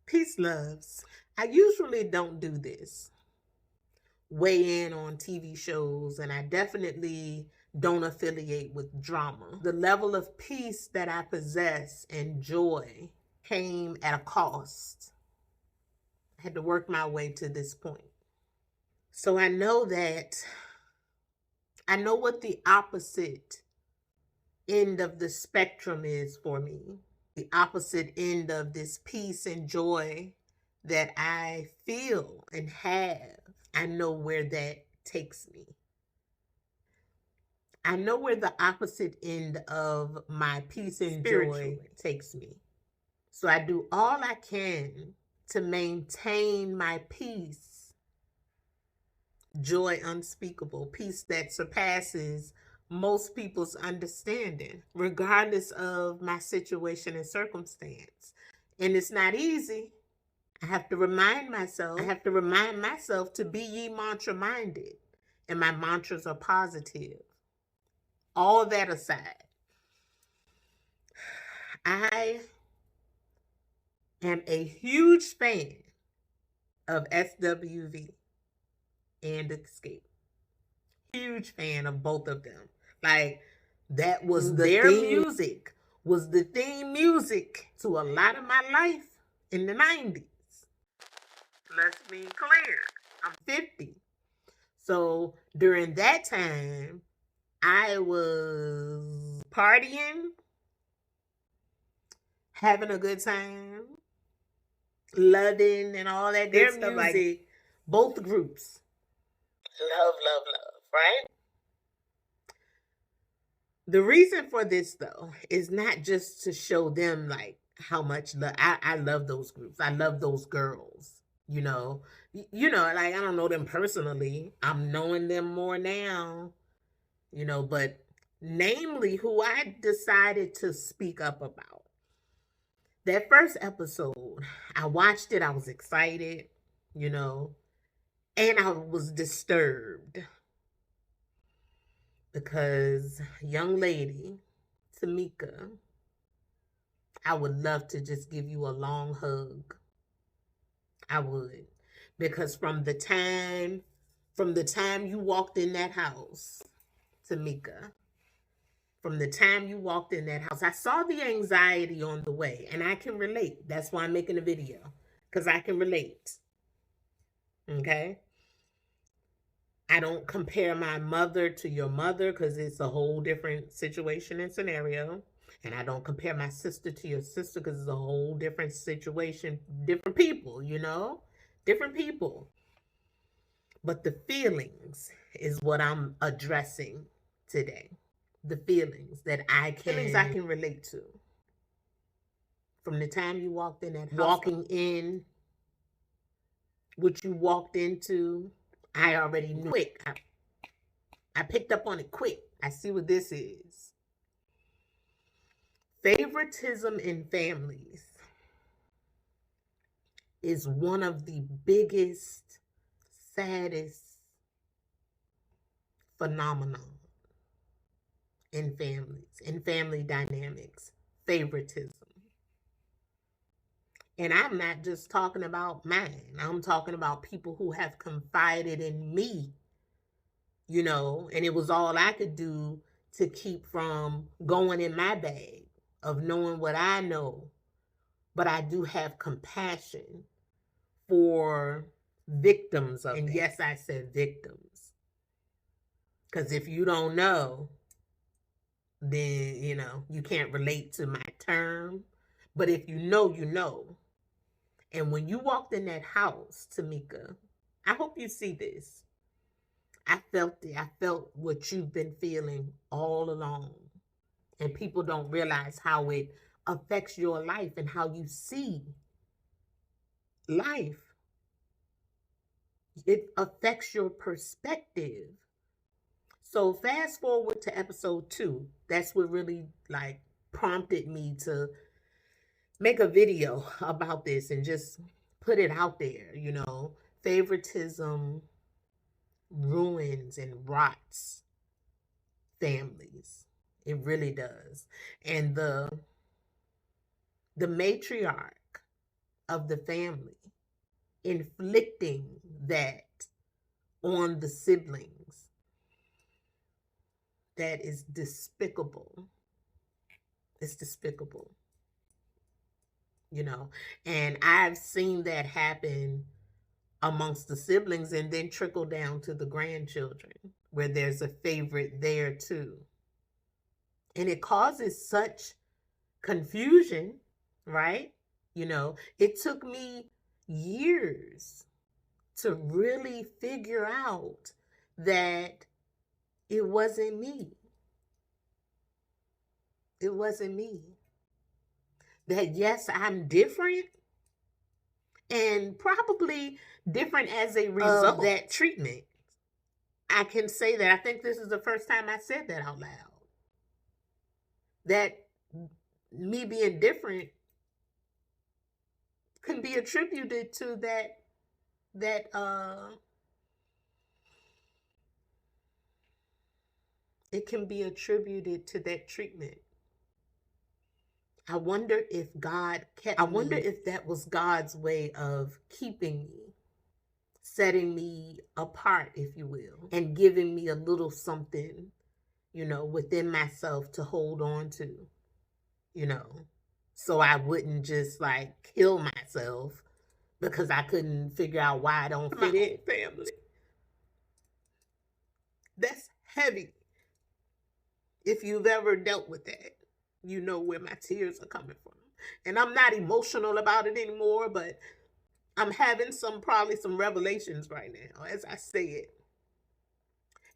Peace, loves. I usually don't do this, weigh in on TV shows, and I definitely don't affiliate with drama. The level of peace that I possess and joy came at a cost. I had to work my way to this point. So I know what the opposite end of the spectrum is for me. The opposite end of this peace and joy that I feel and have. I know where that takes me. I know where the opposite end of my peace and joy takes me. So I do all I can to maintain my peace, joy unspeakable, peace that surpasses most people's understanding, regardless of my situation and circumstance. And it's not easy. I have to remind myself to be ye mantra minded. And my mantras are positive. All that aside, I am a huge fan of SWV and Xscape. Huge fan of both of them. Like, that was their music, was the theme music to a lot of my life in the 90s. Let's be clear, I'm 50. So during that time, I was partying, having a good time, loving and all that good stuff. Music, like both groups. Love, right? The reason for this, though, is not just to show them like how much I love those groups. I love those girls. Like, I don't know them personally. I'm knowing them more now, but namely who I decided to speak up about. That first episode, I watched it. I was excited, and I was disturbed because young lady, Tamika, I would love to just give you a long hug. I would. Because from the time you walked in that house, Tamika, from the time you walked in that house, I saw the anxiety on the way, and I can relate. That's why I'm making a video, because I can relate. Okay? I don't compare my mother to your mother, because it's a whole different situation and scenario. And I don't compare my sister to your sister, because it's a whole different situation, different people, different people. But the feelings is what I'm addressing today. The feelings that I can relate to. From the time you walked in that house, walking in, what you walked into, I already knew. Quick. I picked up on it quick. I see what this is. Favoritism in families is one of the biggest, saddest phenomenon in families, in family dynamics. Favoritism. And I'm not just talking about mine. I'm talking about people who have confided in me, and it was all I could do to keep from going in my bag of knowing what I know. But I do have compassion for victims of it. And yes, I said victims. Because if you don't know, then, you can't relate to my term. But if you know, you know. And when you walked in that house, Tamika, I hope you see this. I felt it. I felt what you've been feeling all along. And people don't realize how it affects your life and how you see life. It affects your perspective. So fast forward to episode 2. That's what really prompted me to make a video about this and just put it out there. Favoritism ruins and rots families. It really does. And the matriarch of the family, inflicting that on the siblings. That is despicable. It's despicable, you know. And I've seen that happen amongst the siblings and then trickle down to the grandchildren, where there's a favorite there too. And it causes such confusion, right? You know, it took me years to really figure out that it wasn't me. It wasn't me. That yes, I'm different, and probably different as a result of that treatment. I can say that. I think this is the first time I said that out loud. That me being different can be attributed to it can be attributed to that treatment. I wonder if if that was God's way of keeping me, setting me apart, if you will, and giving me a little something, you know, within myself to hold on to, you know, so I wouldn't just like kill myself because I couldn't figure out why I don't fit in family. That's heavy. If you've ever dealt with that, you know where my tears are coming from. And I'm not emotional about it anymore, but I'm having probably some revelations right now as I say it.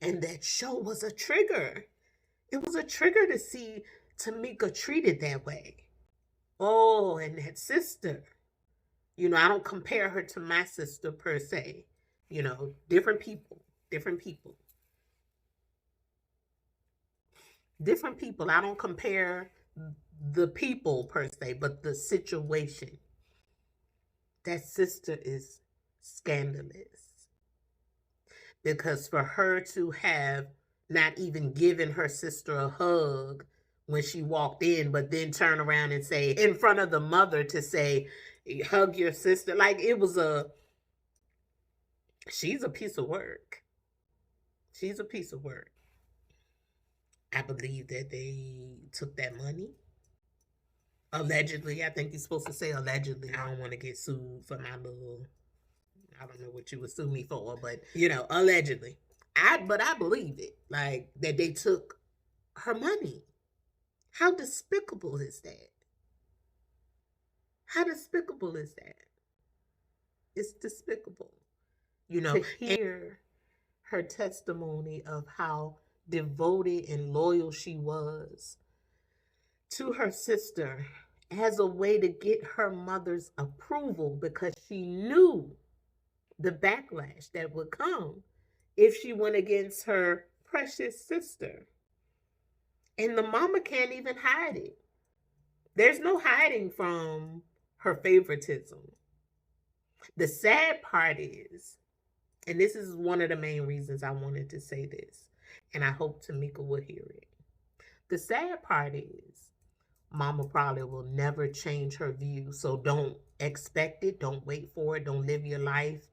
And that show was a trigger. It was a trigger to see Tamika treated that way. Oh, and that sister. You know, I don't compare her to my sister per se. You know, different people. I don't compare the people per se, but the situation. That sister is scandalous. Because for her to have not even given her sister a hug when she walked in, but then turn around and say, in front of the mother, to say, hug your sister. Like, she's a piece of work. She's a piece of work. I believe that they took that money. Allegedly. I think you're supposed to say allegedly. I don't want to get sued for my little, I don't know what you would sue me for, but, you know, allegedly. But I believe it. Like, that they took her money. How despicable is that? How despicable is that? It's despicable. You know, to hear her testimony of how devoted and loyal she was to her sister as a way to get her mother's approval, because she knew the backlash that would come if she went against her precious sister. And the mama can't even hide it. There's no hiding from her favoritism. The sad part is, and this is one of the main reasons I wanted to say this, and I hope Tamika would hear it. The sad part is, mama probably will never change her view. So don't expect it. Don't wait for it. Don't live your life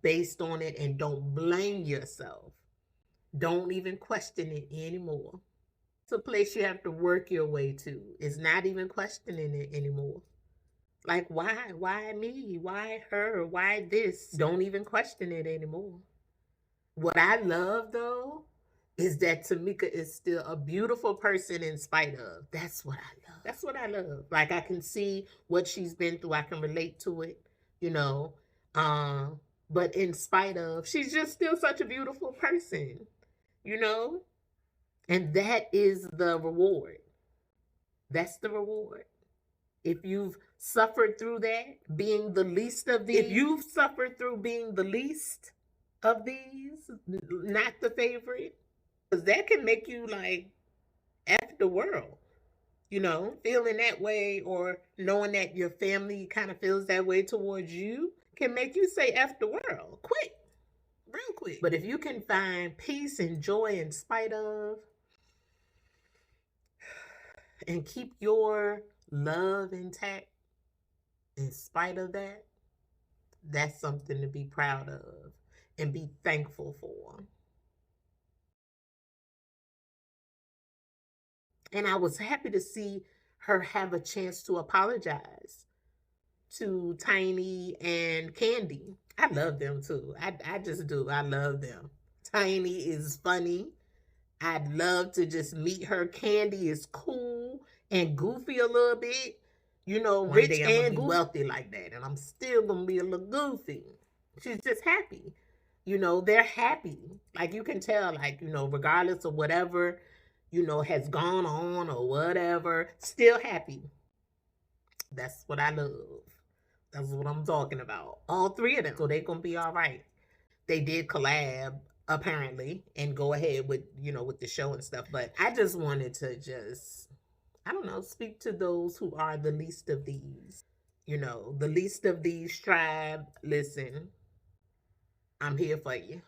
based on it. And don't blame yourself. Don't even question it anymore. It's a place you have to work your way to. It's not even questioning it anymore. Like, why? Why me? Why her? Why this? Don't even question it anymore. What I love, though, is that Tamika is still a beautiful person in spite of. That's what I love. That's what I love. Like, I can see what she's been through. I can relate to it, you know. But in spite of, she's just still such a beautiful person, you know. And that is the reward. That's the reward. If you've suffered through that, being the least of these, if you've suffered through being the least of these, not the favorite, because that can make you like F the world, you know, feeling that way, or knowing that your family kind of feels that way towards you can make you say F the world quick, real quick. But if you can find peace and joy in spite of, and keep your love intact in spite of that, that's something to be proud of and be thankful for. And I was happy to see her have a chance to apologize to Tiny and Candy. I love them too. I just do. I love them. Tiny is funny. I'd love to just meet her. Candy is cool and goofy a little bit. You know, one rich and wealthy like that. And I'm still going to be a little goofy. She's just happy. You know, they're happy. Like you can tell, like, you know, regardless of whatever, you know, has gone on or whatever, still happy. That's what I love. That's what I'm talking about. All three of them. So they're going to be all right. They did collab, apparently, and go ahead with, you know, with the show and stuff. But I just wanted to just, I don't know, speak to those who are the least of these. You know, the least of these tribe. Listen, I'm here for you.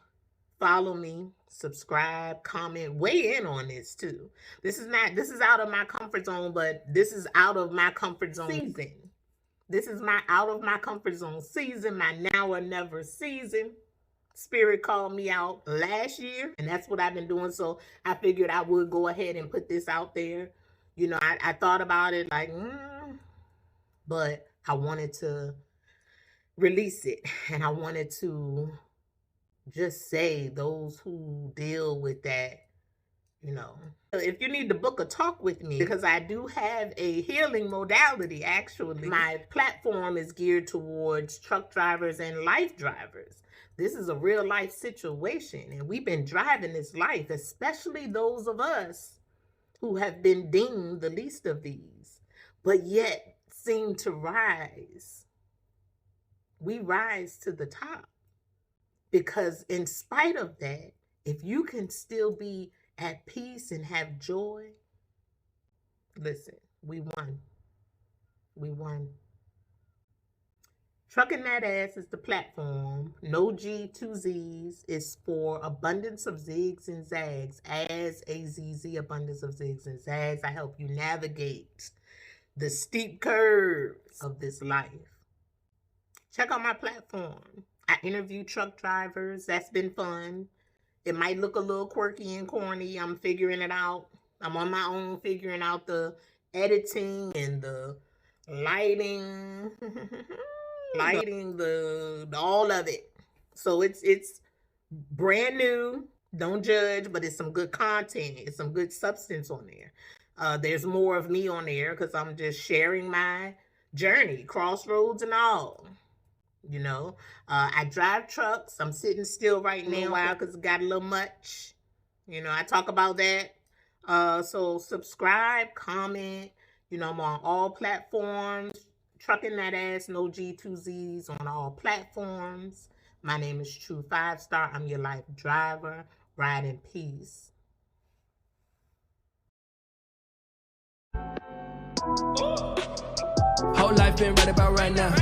Follow me, subscribe, comment, weigh in on this too. This is out of my comfort zone, but this is out of my comfort zone season. This is my out of my comfort zone season, my now or never season. Spirit called me out last year, and that's what I've been doing. So I figured I would go ahead and put this out there. You know, I thought about it like, but I wanted to release it, and I wanted to just say those who deal with that, you know, if you need to book a talk with me, because I do have a healing modality, actually. My platform is geared towards truck drivers and life drivers. This is a real life situation, and we've been driving this life, especially those of us who have been deemed the least of these, but yet seem to rise. We rise to the top. Because in spite of that, if you can still be at peace and have joy, listen, we won. We won. Trucking That Ass is the platform. No G, 2 Z's is for abundance of zigs and zags. As A.Z.Z, abundance of zigs and zags. I help you navigate the steep curves of this life. Check out my platform. I interview truck drivers. That's been fun. It might look a little quirky and corny. I'm figuring it out. I'm on my own figuring out the editing and the lighting, the all of it. So it's brand new. Don't judge, but it's some good content. It's some good substance on there. There's more of me on there because I'm just sharing my journey, crossroads and all. You know, I drive trucks. I'm sitting still right now because it got a little much. You know, I talk about that. So subscribe, comment. You know, I'm on all platforms. Trucking That Ass, no G, 2 Z's on all platforms. My name is True 5-Star. I'm your life driver. Ride in peace. Whole life been right about right now.